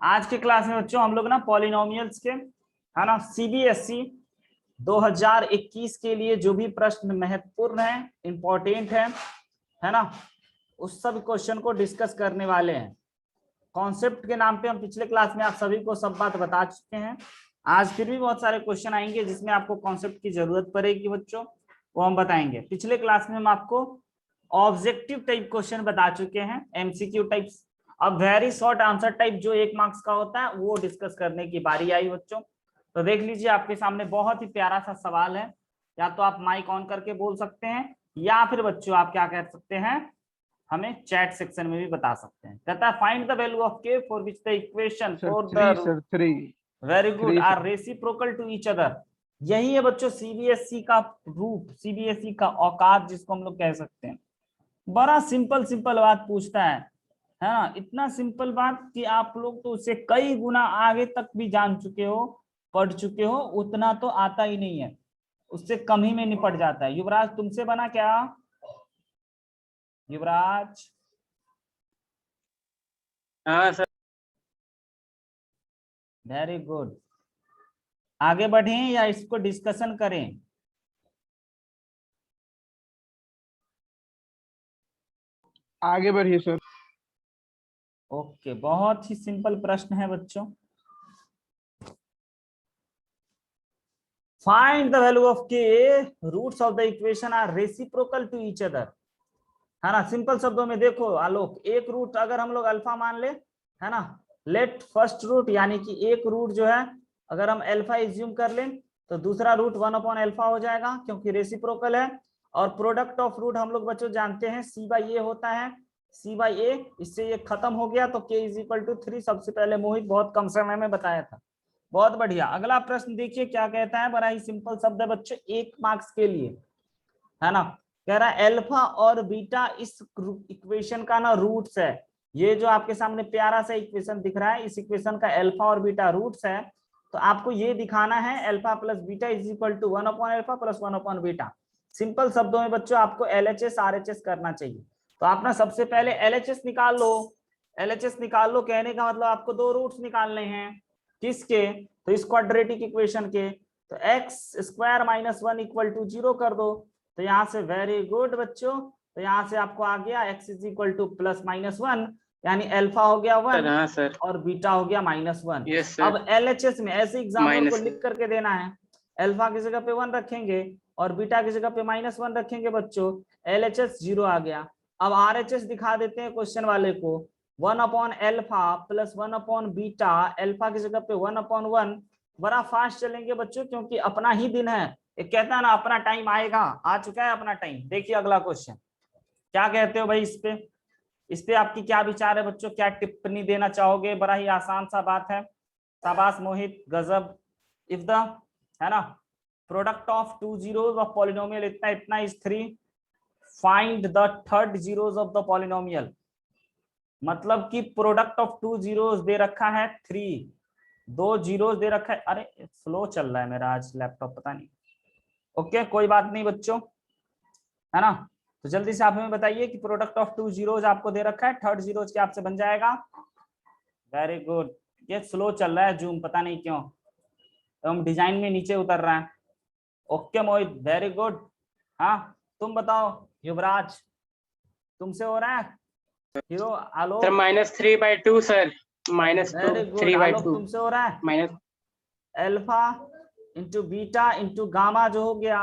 आज के क्लास में बच्चों हम लोग ना पॉलिनोमियल्स के है ना सीबीएसई 2021 के लिए जो भी प्रश्न महत्वपूर्ण है, इंपॉर्टेंट है ना, उस सब क्वेश्चन को डिस्कस करने वाले हैं। कॉन्सेप्ट के नाम पे हम पिछले क्लास में आप सभी को सब बात बता चुके हैं। आज फिर भी बहुत सारे क्वेश्चन आएंगे जिसमें आपको कॉन्सेप्ट की जरूरत पड़ेगी बच्चों, वो हम बताएंगे। पिछले क्लास में हम आपको ऑब्जेक्टिव टाइप क्वेश्चन बता चुके हैं, एमसीक्यू टाइप्स। अब वेरी शॉर्ट आंसर टाइप जो 1 मार्क्स का होता है वो डिस्कस करने की बारी आई बच्चों। तो देख लीजिए, आपके सामने बहुत ही प्यारा सा सवाल है। या तो आप माइक ऑन करके बोल सकते हैं या फिर बच्चों आप क्या कह सकते हैं, हमें चैट सेक्शन में भी बता सकते हैं। कहता है find the value of K for which the equation for the very good are reciprocal to each other. यही है बच्चों सीबीएसई का रूप, सीबीएसई का औकात जिसको हम लोग कह सकते हैं। बड़ा सिंपल सिंपल बात पूछता है ना, इतना सिंपल बात कि आप लोग तो उससे कई गुना आगे तक भी जान चुके हो, पढ़ चुके हो, उतना तो आता ही नहीं है, उससे कम ही में निपट जाता है। युवराज तुमसे बना क्या? युवराज हाँ सर। Very good. आगे बढ़ें या इसको डिस्कशन करें? आगे बढ़िए सर। ओके, बहुत ही सिंपल प्रश्न है बच्चों। Find the value of K, roots of the equation are reciprocal to each other, है ना। सिंपल शब्दों में देखो आलोक, एक रूट अगर हम लोग अल्फा मान ले, है ना, लेट फर्स्ट रूट यानी कि एक रूट जो है अगर हम अल्फा एज्यूम कर लें तो दूसरा रूट 1 अल्फा हो जाएगा क्योंकि रेसिप्रोकल है। और प्रोडक्ट ऑफ रूट हम लोग बच्चों जानते हैं सी बाई ए होता है, सी बाई ए। इससे ये खत्म हो गया तो के इज इक्वल टू 3। सबसे पहले मोहित बहुत कम समय में बताया था। बहुत बढ़िया। अगला प्रश्न देखिए क्या कहता है, बड़ा ही सिंपल शब्द है बच्चों, 1 मार्क्स के लिए, है ना। कह रहा है अल्फा और बीटा इस इक्वेशन का ना रूट्स है। ये जो आपके सामने प्यारा सा इक्वेशन दिख रहा है, इस इक्वेशन का अल्फा और बीटा रूट्स है। तो आपको ये दिखाना है alpha plus beta is equal to 1 upon alpha plus 1 upon beta. Simple शब्दों में बच्चों आपको एलएचएस आरएचएस करना चाहिए। तो आप ना सबसे पहले एलएचएस निकाल लो। एलएचएस निकाल लो कहने का मतलब आपको दो रूट्स निकालने हैं। किसके? तो इस क्वाड्रेटिक इक्वेशन के। तो x square minus 1 equal to 0 कर दो। तो यहाँ से वेरी गुड बच्चों, तो यहाँ से आपको आ गया x is equal two plus minus 1, यानी अल्फा हो गया 1 हाँ सर। और बीटा हो गया माइनस 1। यस अब सर। एलएचएस में ऐसे एग्जाम्पल को माइनस लिख करके देना है। अल्फा की जगह पे 1 रखेंगे और बीटा की जगह पे माइनस 1 रखेंगे बच्चों। एलएचएस 0 आ गया। अब आरएचएस दिखा देते हैं क्वेश्चन वाले को। 1 upon alpha plus 1 upon beta, alpha की जगह पे 1 अपॉन 1। बड़ा फास्ट चलेंगे बच्चों क्योंकि अपना ही दिन है। एक कहता है ना अपना टाइम आएगा, आ चुका है अपना टाइम। देखिए अगला क्वेश्चन क्या कहते हो भाई इस पे आपकी क्या विचार है बच्चों, क्या टिप्पणी देना चाहोगे? बड़ा ही आसान सा बात है। शाबाश मोहित, गजब। इफ द, है ना, product of two zeros of polynomial इतना इतना is 3, find the third zeros of the polynomial. मतलब कि प्रोडक्ट ऑफ टू जीरोस दे रखा है 3, दो जीरोस दे रखा है। अरे स्लो चल रहा है मेरा आज लैपटॉप, पता नहीं। ओके कोई बात नहीं बच्चों, है ना। तो जल्दी से आप हमें बताइए कि प्रोडक्ट ऑफ टू जीरोज आपको दे रखा है, थर्ड जीरोज क्या आपसे बन जाएगा? Very good. ये स्लो चल रहा है जूम, पता नहीं क्यों, तो हम डिजाइन में नीचे उतर रहा है। Okay Mohit very good. हाँ तुम बताओ युवराज, तुमसे हो रहा है? Hero Alok sir -3/2 sir. Very good. 3/2 Alok तुमसे हो रहा है? Minus. Alpha into beta into gamma जो हो गया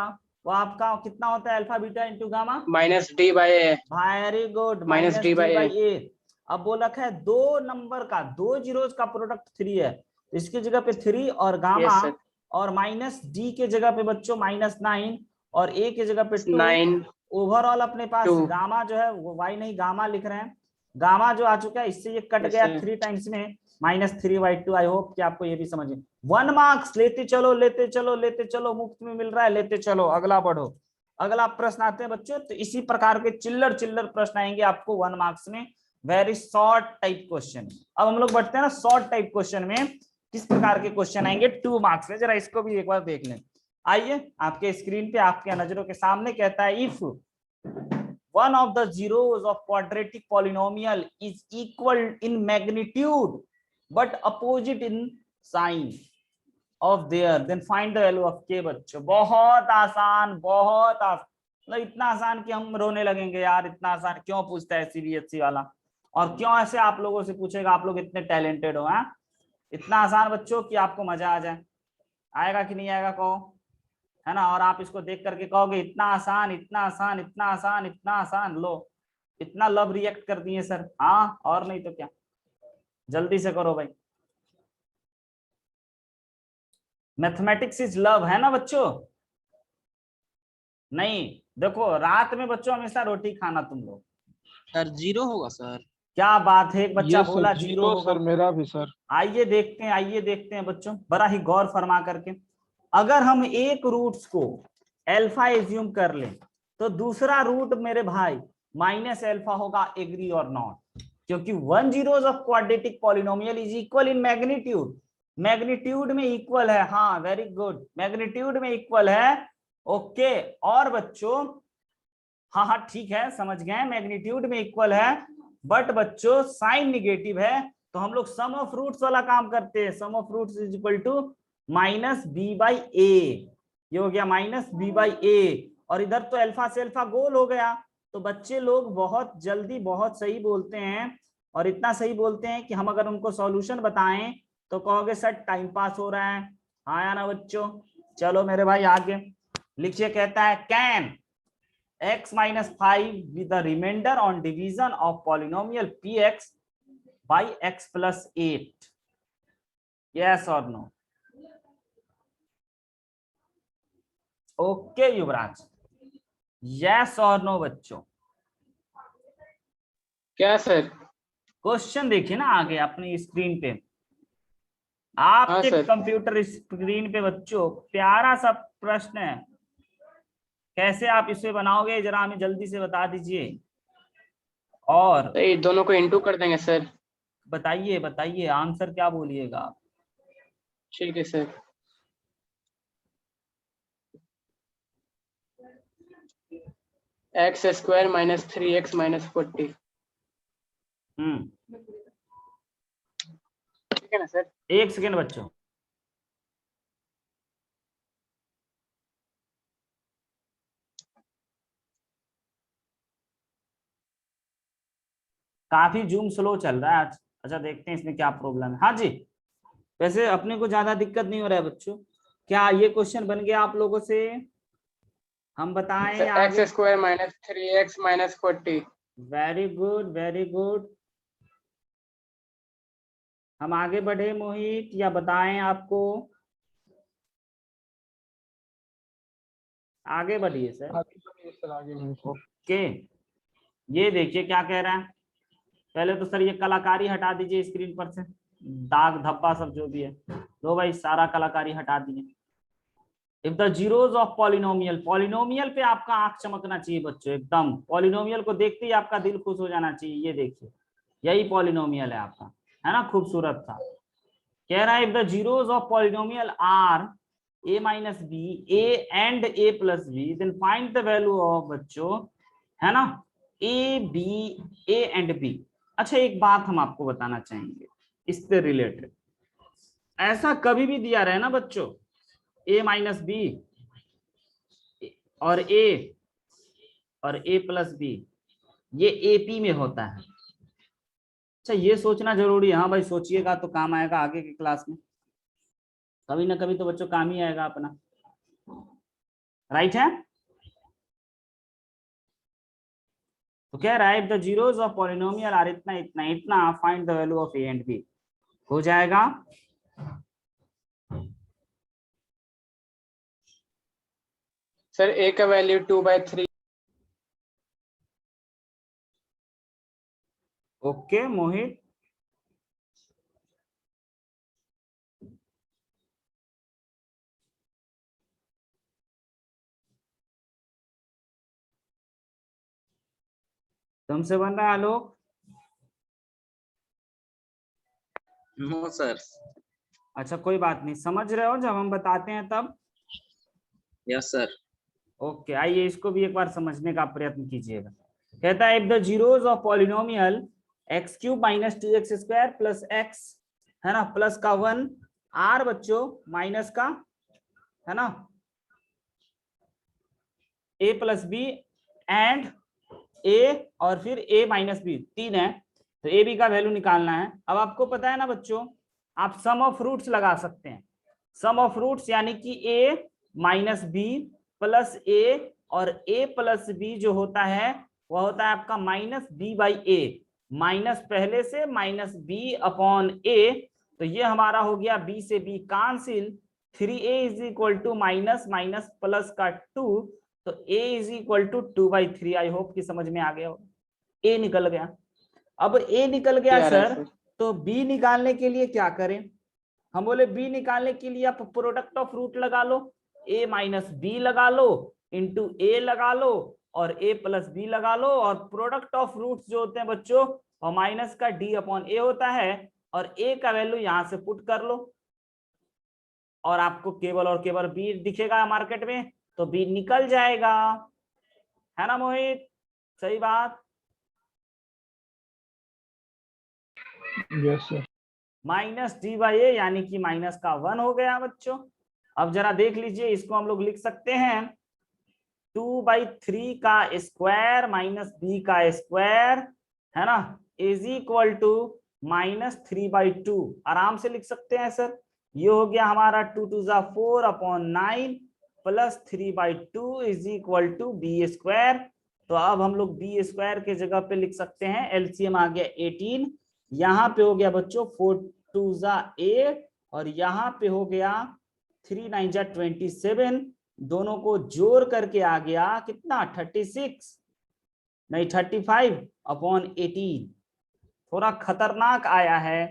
वो आपका कितना होता है? Alpha beta into gamma -d/a। Very good, minus minus D D by by A. A. अब बोला है दो नंबर का, दो जीरोस का प्रोडक्ट 3 है, इसकी जगह पे 3 और गामा, यस सर। और माइनस डी के जगह पे बच्चों -9 और ए के जगह पे 2। 9 ओवरऑल अपने पास 2। गामा जो है वो वाई नहीं गामा लिख रहे हैं। गामा जो आ चुका है इससे ये कट यस गया सर। 3 टाइम्स में, -3/2। आई होप कि आपको ये भी समझ में। 1 मार्क्स लेते चलो लेते चलो लेते चलो, मुफ्त में मिल रहा है, लेते चलो। अगला बढ़ो। अगला प्रश्न आते हैं बच्चों, तो इसी प्रकार के चिल्लर चिल्लर प्रश्न आएंगे आपको 1 मार्क्स में, वेरी शॉर्ट टाइप क्वेश्चन। अब हम लोग बढ़ते हैं ना शॉर्ट टाइप क्वेश्चन में, किस प्रकार के क्वेश्चन आएंगे 2 मार्क्स में, जरा इसको भी एक बार देख लें। आइए आपके स्क्रीन पे आपके नजरों के सामने कहता है if one of the zeros of quadratic polynomial is equal in magnitude, but opposite in sign of their, then find the value of k। बच्चों बहुत आसान, बहुत आसान, मतलब इतना आसान कि हम रोने लगेंगे यार, इतना आसान क्यों पूछता है सीबीएसई वाला, और क्यों ऐसे आप लोगों से पूछेगा, आप लोग इतने टैलेंटेड हो। हाँ, इतना आसान बच्चों कि आपको मजा आ जाए। आएगा कि नहीं आएगा कहो, है ना। और आप इसको देख करके कहोगे इतना आसान, इतना आसान, इतना आसान, इतना आसान, लो इतना लव रिएक्ट कर दिए सर। हाँ, और नहीं तो क्या, जल्दी से करो भाई। मैथमेटिक्स इज लव, है ना बच्चों। नहीं, देखो रात में बच्चों हमेशा रोटी खाना तुम लोग। सर 0 होगा सर। क्या बात है, एक बच्चा ये बोला सर 0 0 होगा। सर, मेरा भी सर। आइए देखते हैं, आइए देखते हैं बच्चों, बड़ा ही गौर फरमा करके। अगर हम एक रूट्स को अल्फा एज्यूम कर लें तो दूसरा रूट मेरे भाई माइनस अल्फा होगा, एग्री और नॉट। क्योंकि 1 zeros of quadratic polynomial is equal in magnitude, magnitude में इक्वल है। हाँ वेरी गुड, मैग्नीट्यूड में इक्वल है। ओके, और बच्चों हाँ हाँ ठीक है, समझ गए, मैग्नीट्यूड में इक्वल है, बट बच्चों साइन निगेटिव है, तो हम लोग सम ऑफ रूट्स वाला काम करते हैं। Sum of roots is equal to minus B by A, ये हो गया माइनस बी बाई ए। और इधर तो अल्फा से अल्फा गोल हो गया। तो बच्चे लोग बहुत जल्दी बहुत सही बोलते हैं, और इतना सही बोलते हैं कि हम अगर उनको सॉल्यूशन बताएं तो कहोगे सर टाइम पास हो रहा है। हाँ या ना बच्चों। चलो मेरे भाई आगे लिखिए, कहता है can x minus 5 with the remainder on division of polynomial px by x plus 8, yes or no? Okay Yuvraj, yes और नो बच्चों। क्या सर? क्वेश्चन देखिए ना आगे अपनी स्क्रीन पे, आपके सर। कंप्यूटर स्क्रीन पे बच्चों प्यारा सा प्रश्न है। कैसे आप इसे बनाओगे जरा हमें जल्दी से बता दीजिए, और तो ये दोनों को इंटू कर देंगे सर। बताइए बताइए आंसर क्या बोलिएगा आप। ठीक है sir. X square minus 3x minus 40। ठीक है ना सर। एक सेकेंड बच्चों, काफी जूम स्लो चल रहा है आज। अच्छा देखते हैं इसमें क्या प्रॉब्लम है। हाँ जी, वैसे अपने को ज्यादा दिक्कत नहीं हो रहा है बच्चों। क्या ये क्वेश्चन बन गया आप लोगों से, हम बताएं सर आगे। X square minus 3x minus 40। Very good very good, हम आगे बढ़े मोहित या बताएं आपको। आगे बढ़िए सर। आगे बढ़िए सर, आगे बढ़िए सर। ओके, ये देखिए क्या कह रहा है। पहले तो सर ये कलाकारी हटा दीजिए स्क्रीन पर से, दाग धब्बा सब जो भी है, लो भाई सारा कलाकारी हटा दिए। If the zeros of polynomial, polynomial पे आपका आंख चमकना चाहिए बच्चों, एकदम पॉलिनोमियल को देखते ही आपका दिल खुश हो जाना चाहिए। ये देखिए यही पॉलिनोमियल है आपका, है ना, खूबसूरत था। कह रहा है if the zeros of polynomial are a minus B A and a plus B, then find the value of बच्चों, है ना, A B A and B. अच्छा एक बात हम आपको बताना चाहेंगे इससे रिलेटेड, ऐसा कभी भी दिया रहे ना बच्चों a माइनस बी और a प्लस बी, ये एपी में होता है। अच्छा ये सोचना जरूरी है। हाँ भाई सोचिएगा तो काम आएगा आगे की क्लास में, कभी ना कभी तो बच्चों काम ही आएगा अपना, राइट है। तो कह रहा है if the zeros of polynomial are इतना इतना इतना, find the value of A and B. हो जाएगा। सर ए का वैल्यू 2/3। ओके मोहित, तुमसे बन रहा है आलोक। No sir. अच्छा कोई बात नहीं, समझ रहे हो जब हम बताते हैं तब। Yes sir. ओके आइए इसको भी एक बार समझने का प्रयत्न कीजिएगा। कहता है if the zeros of polynomial x³ minus 2x² plus x है ना, प्लस का 1, आर बच्चों माइनस का, है ना, ए प्लस बी एंड ए और फिर ए माइनस बी, 3 है, तो ए बी का वैल्यू निकालना है। अब आपको पता है ना बच्चों, आप सम ऑफ रूट्स लगा सकते हैं। सम ऑफ रूट्स यानी कि ए माइनस बी प्लस ए, और ए प्लस बी जो होता है वह होता है आपका minus B by A, minus पहले से माइनस बी अपॉन ए, तो ये हमारा हो गया बी से B cancel, 3a is equal to minus minus plus का 2, तो a is equal to 2/3। I hope कि समझ में आ गया हो। a निकल गया। अब a निकल गया सर, तो b निकालने के लिए क्या करें? हम बोले b निकालने के लिए आप प्रोडक्ट ऑफ रूट लगा लो, a माइनस बी लगा लो इंटू a लगा लो और a प्लस बी लगा लो, और प्रोडक्ट ऑफ रूट्स जो होते हैं बच्चों और माइनस का d अपॉन a होता है, और a का वैल्यू यहां से पुट कर लो और आपको केवल और केवल b दिखेगा मार्केट में, तो b निकल जाएगा, है ना मोहित? सही बात। Yes sir. Minus D by A यानी कि माइनस का 1 हो गया बच्चों। अब जरा देख लीजिए, इसको हम लोग लिख सकते हैं 2/3 का स्क्वायर माइनस बी का स्क्वायर, है ना, इज इक्वल टू -3/2, आराम से लिख सकते हैं सर। ये हो गया हमारा 2 2 जा 4 upon 9 plus 3/2 is equal to B square. तो अब हम लोग बी स्क्वायर के जगह पे लिख सकते हैं, एलसीएम आ गया 18, यहाँ पे हो गया बच्चों 4 2 जा 8 और यहाँ पे हो गया 3 9 जा 27, दोनों को जोड़ करके आ गया कितना 36 नहीं 35 अपॉन 18। थोड़ा खतरनाक आया है,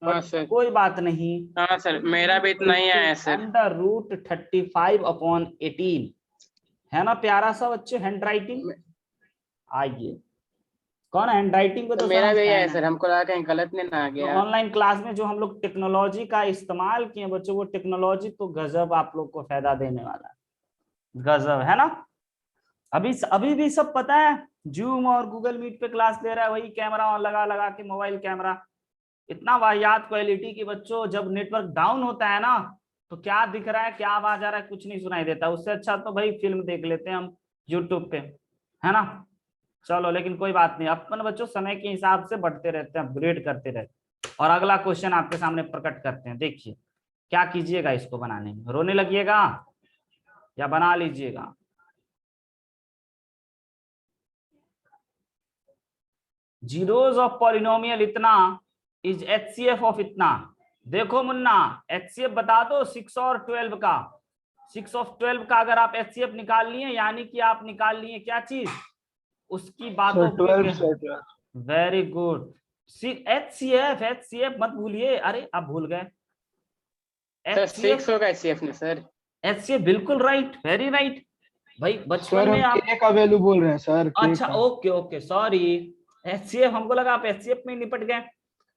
हाँ सर। कोई बात नहीं। हाँ सर, मेरा भी इतना ही आया है सर। अंडर रूट 35 अपॉन 18, है ना प्यारा सा बच्चे हैंड राइटिंग। आइए, कौन हैंड राइटिंग को तो मेरा भी समझता है है सर, हमको लगा कहीं गलत नहीं ना आ तो गया। ऑनलाइन क्लास में जो हम लोग टेक्नोलॉजी का इस्तेमाल किए बच्चों, वो टेक्नोलॉजी तो गजब आप लोग को फायदा देने वाला है, गजब, है ना। अभी भी सब पता है, जूम और गूगल मीट पे क्लास ले रहा है, वही कैमरा लगा लगा के, मोबाइल कैमरा, इतना वाहियात क्वालिटी की बच्चों, जब नेटवर्क डाउन होता है ना तो क्या दिख रहा है, क्या आवाज आ रहा है, कुछ नहीं सुनाई देता। उससे अच्छा तो भाई फिल्म देख लेते हैं हम यूट्यूब पे, है ना। चलो, लेकिन कोई बात नहीं, अपन बच्चों समय के हिसाब से बढ़ते रहते हैं, अपग्रेड करते रहते हैं। और अगला क्वेश्चन आपके सामने प्रकट करते हैं, देखिए क्या कीजिएगा इसको बनाने में, रोने लगिएगा या बना लीजिएगा? जीरोस ऑफ पॉलिनोमियल इतना इज एचसीएफ ऑफ इतना। देखो मुन्ना, एचसीएफ बता दो 6 और 12 का, 6 ऑफ 12 का अगर आप एचसीएफ निकाल लिए यानी कि आप निकाल लिए क्या चीज, उसकी बातों सर को 12 sir. Very good. HCF, HCF मत भूलिए, अरे आप भूल गए। सर 6 होगा एचसीएफ में सर। एचसीएफ बिल्कुल राइट, वेरी राइट भाई, बचपन सर में हम आप, के का वैल्यू बोल रहे हैं सर, के अच्छा का। ओके ओके सॉरी, एचसीएफ हमको लगा आप एचसीएफ में निपट गए।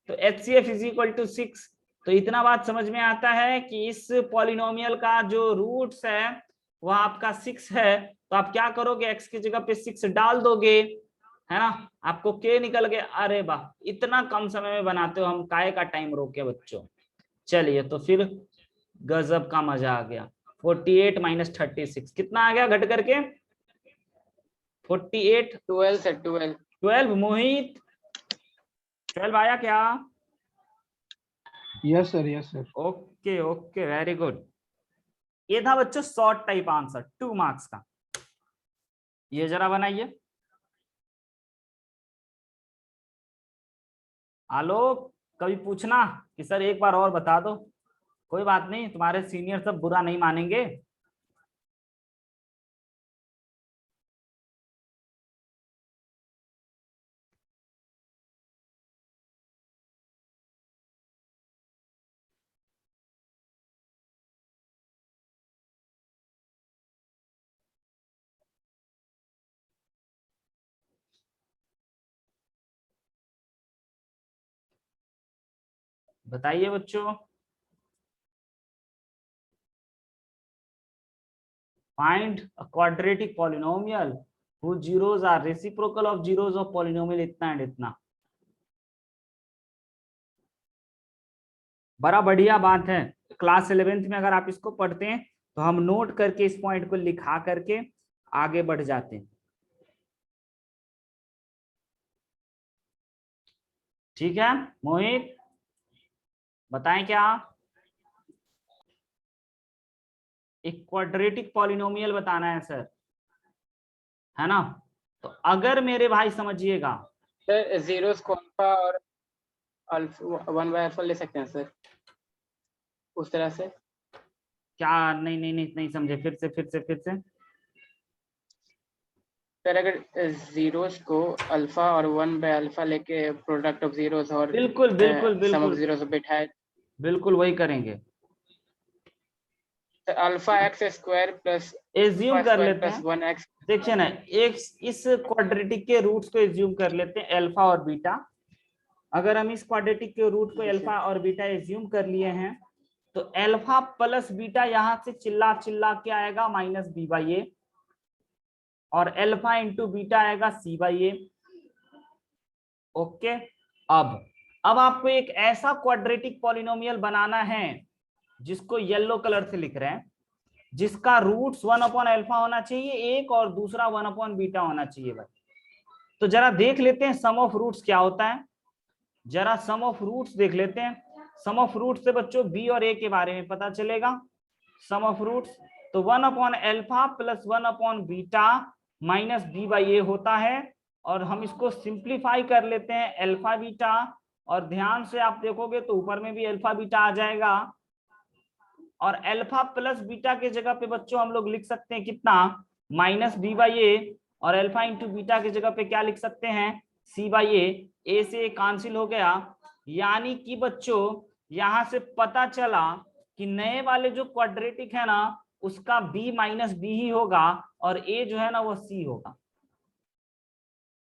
तो एचसीएफ इज इक्वल टू 6। तो इतना बात समझ में आता है कि इस पॉलिनोमियल का जो रूट्स है वह आपका 6 है, तो आप क्या करोगे, एक्स की जगह पे 6 डाल दोगे, है ना, आपको के निकल गया। अरे वाह, इतना कम समय में बनाते हो, हम काहे का टाइम रोके बच्चों। चलिए, तो फिर गजब का मजा आ गया। 48 माइनस 36 कितना आ गया घट करके? 48 12 सर, 12। 12 मोहित, 12 आया क्या? Yes sir, yes sir. Okay okay, very good. ये था बच्चों शॉर्ट टाइप आंसर 2 मार्क्स का। ये जरा बनाइए। आलोक, कभी पूछना कि सर एक बार और बता दो, कोई बात नहीं, तुम्हारे सीनियर सब बुरा नहीं मानेंगे। बताइए बच्चों। Find a quadratic polynomial whose zeros are reciprocal of zeros of polynomial इतना एंड इतना। बड़ा बढ़िया बात है। क्लास 11th में अगर आप इसको पढ़ते हैं तो हम नोट करके इस पॉइंट को लिखा करके आगे बढ़ जाते हैं। ठीक है मोहित, बताएं क्या? एक क्वाड्रेटिक पॉलिनोमियल बताना है सर, है ना? तो अगर मेरे भाई समझिएगा, सर जीरोस को अल्फा और अल्फा 1/अल्फा ले सकते हैं सर, उस तरह से। क्या? नहीं नहीं नहीं नहीं समझे, फिर से। सर अगर जीरोस को अल्फा और 1/अल्फा लेके प्रोडक्ट ऑफ जीरोस और बिल्कुल बिल्कुल सम ऑफ बिल्कुल जीरोस बिठाए, बिल्कुल वही करेंगे। तो alpha x square plus assume कर लेते प्लस हैं, 1x। देखिए ना, एक इस क्वाड्रेटिक के रूट्स को एज्यूम कर लेते हैं अल्फा और बीटा। अगर हम इस क्वाड्रेटिक के रूट को जी सर। अल्फा और बीटा एज्यूम कर लिए हैं तो अल्फा प्लस बीटा यहां से चिल्ला चिल्ला के आएगा माइनस बी बाई ए, और अल्फा इंटू बीटा आएगा सी बाई ए। ओके, अब आपको एक ऐसा क्वाड्रेटिक पॉलिनोमियल बनाना है जिसको येलो कलर से लिख रहे हैं, जिसका रूट्स 1/अल्फा होना चाहिए एक, और दूसरा 1/बीटा होना चाहिए भाई। तो जरा देख लेते हैं सम ऑफ रूट्स क्या होता है, जरा सम ऑफ रूट्स देख लेते हैं। सम ऑफ रूट्स से बच्चों बी और ए के बारे में पता चलेगा। सम ऑफ रूट्स तो 1/अल्फा प्लस 1/बीटा माइनस बी बाई ए होता है, और हम इसको सिंप्लीफाई कर लेते हैं अल्फा बीटा, और ध्यान से आप देखोगे तो ऊपर में भी अल्फा बीटा आ जाएगा, और अल्फा प्लस बीटा के जगह पे बच्चों हम लोग लिख सकते हैं कितना, माइनस बी बाई ए, और अल्फा इंटू बीटा की जगह पे क्या लिख सकते हैं, सी बाई ए से कैंसिल हो गया। यानी कि बच्चों यहां से पता चला कि नए वाले जो क्वाड्रेटिक है ना उसका b माइनस बी ही होगा, और a जो है ना वो c होगा।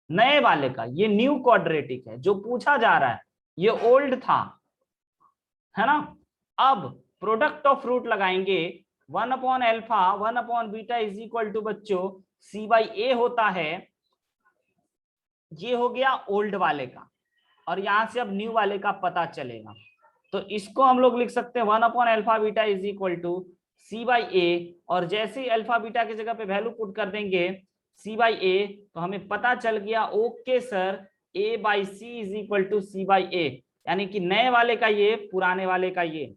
नए वाले का ये न्यू क्वाड्रेटिक है, जो पूछा जा रहा है ये ओल्ड था, है ना? अब प्रोडक्ट ऑफ रूट लगाएंगे, 1/अल्फा 1/बीटा इज इक्वल टू बच्चों सी बाई ए होता है। ये हो गया ओल्ड वाले का, और यहां से अब न्यू वाले का पता चलेगा। तो इसको हम लोग लिख सकते हैं 1/अल्फा beta is equal to C by A, और जैसे ही अल्फा बीटा की जगह पे वैल्यू पुट कर देंगे सी बाई ए, तो हमें पता चल गया okay sir A by C is equal to C by A, यानी कि नए वाले का ये पुराने वाले का ये,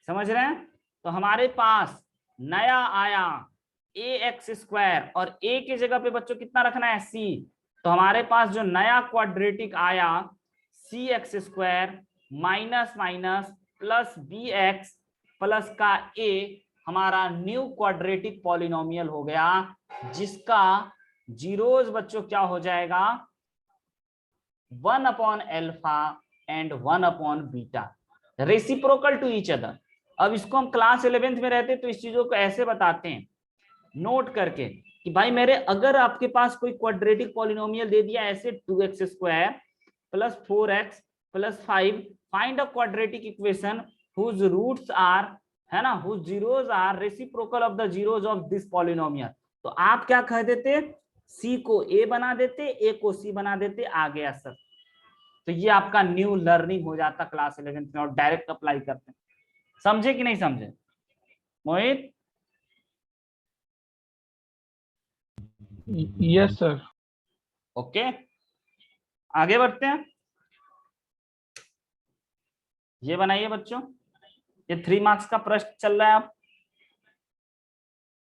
समझ रहे हैं? तो हमारे पास नया आया ए एक्स स्क्वायर, और ए की जगह पे बच्चों कितना रखना है, सी। तो हमारे पास जो नया क्वाड्रेटिक आया C X square minus minus plus B X plus का ए, हमारा न्यू क्वाड्रेटिक पॉलिनोमियल हो गया, जिसका जीरोज बच्चों क्या हो जाएगा, 1/अल्फा एंड 1/बीटा, रेसिप्रोकल टू ईच अदर। अब इसको हम क्लास 11th में रहते तो इस चीजों को ऐसे बताते हैं नोट करके कि भाई मेरे अगर आपके पास कोई क्वाड्रेटिक पॉलिनोमियल दे दिया ऐसे 2x square plus 4x plus 5, find a quadratic equation whose roots are, है ना, whose zeros are reciprocal of the zeros of this polynomial. तो आप क्या कह देते, सी को ए बना देते, ए को सी बना देते, आ गया सर। तो ये आपका न्यू लर्निंग हो जाता क्लास 11th में, और डायरेक्ट अप्लाई करते हैं। समझे कि नहीं समझे मोहित? Yes sir. ओके, आगे बढ़ते हैं। ये बनाइए बच्चों, ये 3 मार्क्स का प्रश्न चल रहा है। आप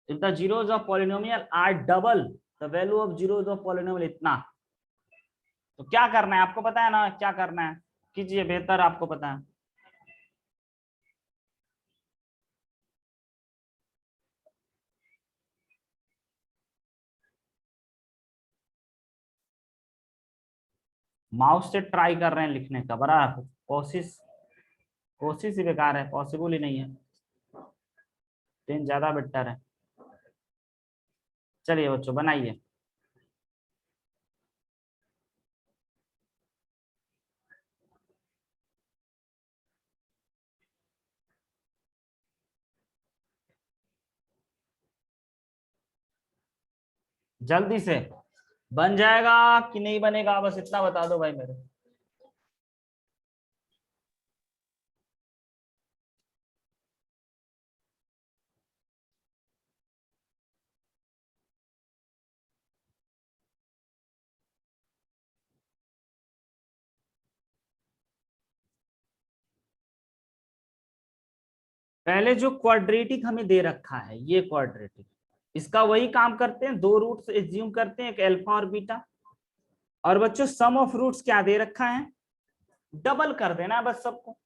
if the zeros of polynomial are double the value of zeros of polynomial इतना, तो क्या करना है आपको पता है ना, क्या करना है, कीजिए, बेहतर आपको पता है। माउस से ट्राई कर रहे हैं लिखने का, बड़ा कोशिश कोशिश ही बेकार है, पॉसिबल ही नहीं है, पेन ज्यादा बेटर है। चलिए बच्चों बनाइए। जल्दी से, बन जाएगा कि नहीं बनेगा, बस इतना बता दो भाई मेरे। पहले जो क्वाड्रेटिक हमें दे रखा है ये क्वाड्रेटिक, इसका वही काम करते हैं, दो रूट्स एज्यूम करते हैं, एक अल्फा और बीटा। और बच्चों सम ऑफ रूट्स क्या दे रखा है, डबल कर देना है बस सबको।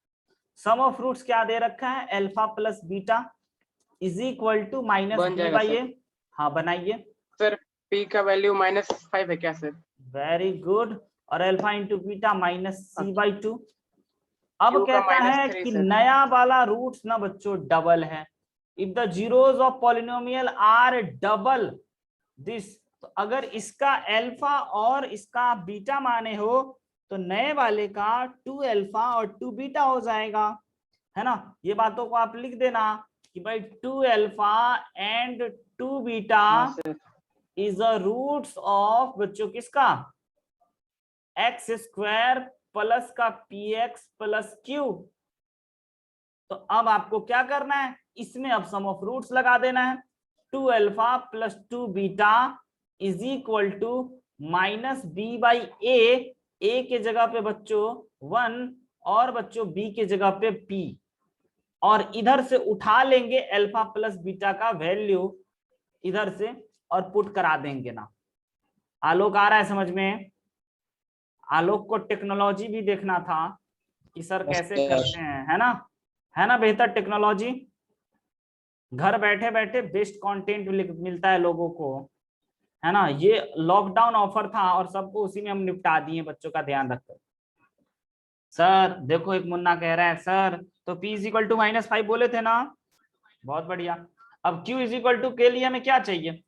सम ऑफ रूट्स क्या दे रखा है, alpha plus beta is equal to minus बन बी जाएगा बाई सर। ए। हाँ बनाइए, सर p का वैल्यू -5 है क्या सर? Very good. और अल्फा इंटू बीटा -c/2। अब Q का कहता है -3 कि सर। नया वाला रूट्स ना बच्चों डबल है। If the zeros of polynomial are double this, तो अगर इसका अल्फा और इसका बीटा माने हो तो नए वाले का 2 अल्फा और 2 बीटा हो जाएगा, है ना। ये बातों को आप लिख देना कि भाई 2 अल्फा एंड 2 बीटा हाँ sir. Is the roots of बच्चों किसका, एक्स स्क्वायर प्लस का px प्लस क्यू। तो अब आपको क्या करना है, इसमें अब सम ऑफ रूट्स लगा देना है। 2 alpha plus 2 beta is equal to minus B by A के जगह पे बच्चों 1 और बच्चों बी के जगह पे p, और इधर से उठा लेंगे अल्फा प्लस बीटा का वैल्यू इधर से और पुट करा देंगे ना। आलोक आ रहा है समझ में? आलोक को टेक्नोलॉजी भी देखना था कि सर कैसे करते हैं, है ना, है ना। बेहतर टेक्नोलॉजी, घर बैठे बैठे बेस्ट कंटेंट मिलता है लोगों को, है ना। ये लॉकडाउन ऑफर था और सबको उसी में हम निपटा दिए, बच्चों का ध्यान रखकर। सर देखो एक मुन्ना कह रहा है सर तो p इज इक्वल टू -5 बोले थे ना, बहुत बढ़िया। अब q इज इक्वल टू के लिए हमें क्या चाहिए,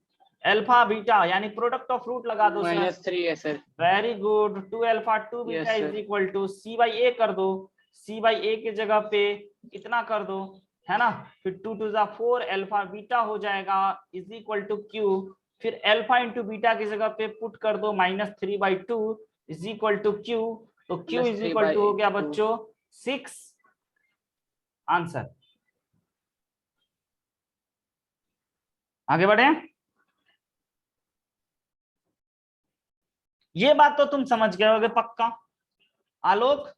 अल्फा बीटा, यानी प्रोडक्ट ऑफ रूट लगा दो सर। -3 है sir. Very good. 2 alpha 2 beta Yes, is sir. Equal to c by A कर दो, c बाई ए के जगह पे इतना कर दो, है ना। फिर 2 टू ज़ा 4 अल्फा बीटा हो जाएगा इज इक्वल टू q। फिर अल्फा इंटू बीटा की जगह पे पुट कर दो -3/2 इज इक्वल टू q। तो q इज इक्वल टू हो गया बच्चों 6। आंसर। आगे बढ़े। ये बात तो तुम समझ गए होगे पक्का। आलोक,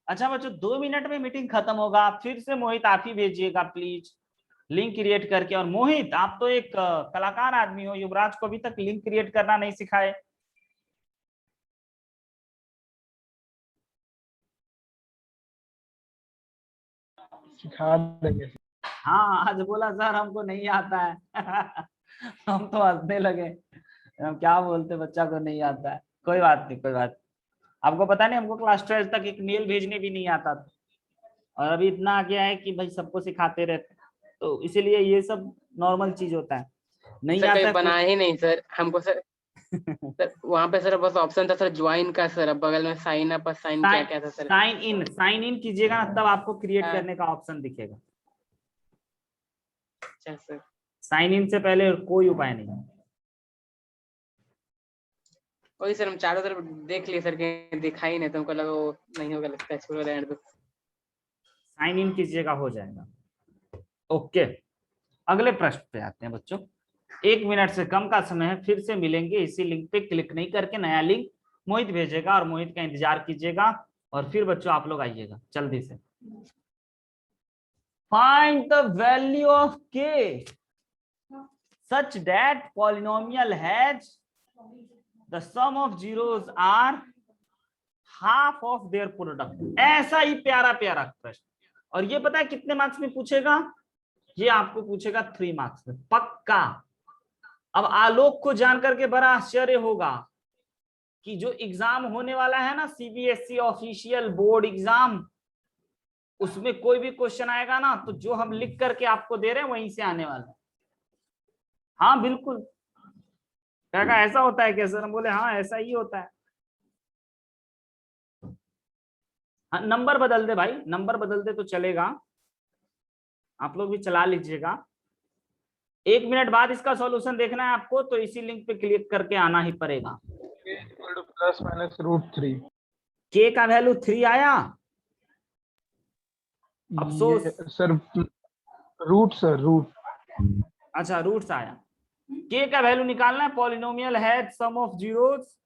अच्छा बच्चों 2 मिनट में मीटिंग खत्म होगा, फिर से मोहित आप ही भेजिएगा प्लीज लिंक क्रिएट करके। और मोहित आप तो एक कलाकार आदमी हो, युवराज को अभी तक लिंक क्रिएट करना नहीं सिखाए। सिखा देंगे। हाँ आज बोला सर हमको नहीं आता है हम तो हंसने लगे, हम क्या बोलते बच्चा को नहीं आता है। कोई बात नहीं, कोई बात। आपको पता नहीं हमको क्लास 12 तक एक मेल भेजने भी नहीं आता था, और अभी इतना आ गया है कि भाई सबको सिखाते रहते, तो इसीलिए ये सब नॉर्मल चीज होता है। नहीं सर आता कहीं है बना ही नहीं सर हमको सर। सर वहाँ पे सर बस ऑप्शन था सर ज्वाइन का सर, अब बगल में साइन अप और साइन क्या क्या था सर। साइन इन कीजिएगा ना, तब आपको क्रिएट हाँ। करने का ऑप्शन दिखेगा। अच्छा सर। साइन इन से पहले कोई उपाय नहीं। वही सर हम चारों तरफ देख लिए सर, कहीं दिखा ही नहीं तो हमको लगा वो नहीं होगा, लगता है छोड़ रहने दो। साइन इन कीजिएगा, हो जाएगा। ओके, अगले प्रश्न पे आते हैं बच्चों। 1 मिनट से कम का समय है, फिर से मिलेंगे। इसी लिंक पे क्लिक नहीं करके नया लिंक मोहित भेजेगा और मोहित का इंतजार कीजिएगा, और फिर बच्चों आप लोग आइएगा जल्दी से। Find the value of k such that polynomial has the sum of zeros are half of their product। ऐसा ही प्यारा प्यारा प्रश्न, और ये पता है कितने मार्क्स में पूछेगा, ये आपको पूछेगा 3 मार्क्स में पक्का। अब आलोक को जान करके बड़ा आश्चर्य होगा कि जो एग्जाम होने वाला है ना सीबीएसई ऑफिशियल बोर्ड एग्जाम, उसमें कोई भी क्वेश्चन आएगा ना तो जो हम लिख करके आपको दे रहे हैं वहीं से आने वाला है। हाँ बिल्कुल। क्या ऐसा होता है क्या सर? हम बोले हाँ ऐसा ही होता है। हाँ, नंबर बदल दे भाई, नंबर बदल दे तो चलेगा, आप लोग भी चला लीजिएगा। 1 मिनट बाद इसका सॉल्यूशन देखना है आपको, तो इसी लिंक पे क्लिक करके आना ही पड़ेगा। +-√3 के का वैल्यू 3 आया। अफसोस। Sir root. अच्छा रूट्स आया। के का वैल्यू निकालना है। पॉलिनोमियल है सम ऑफ जीरोस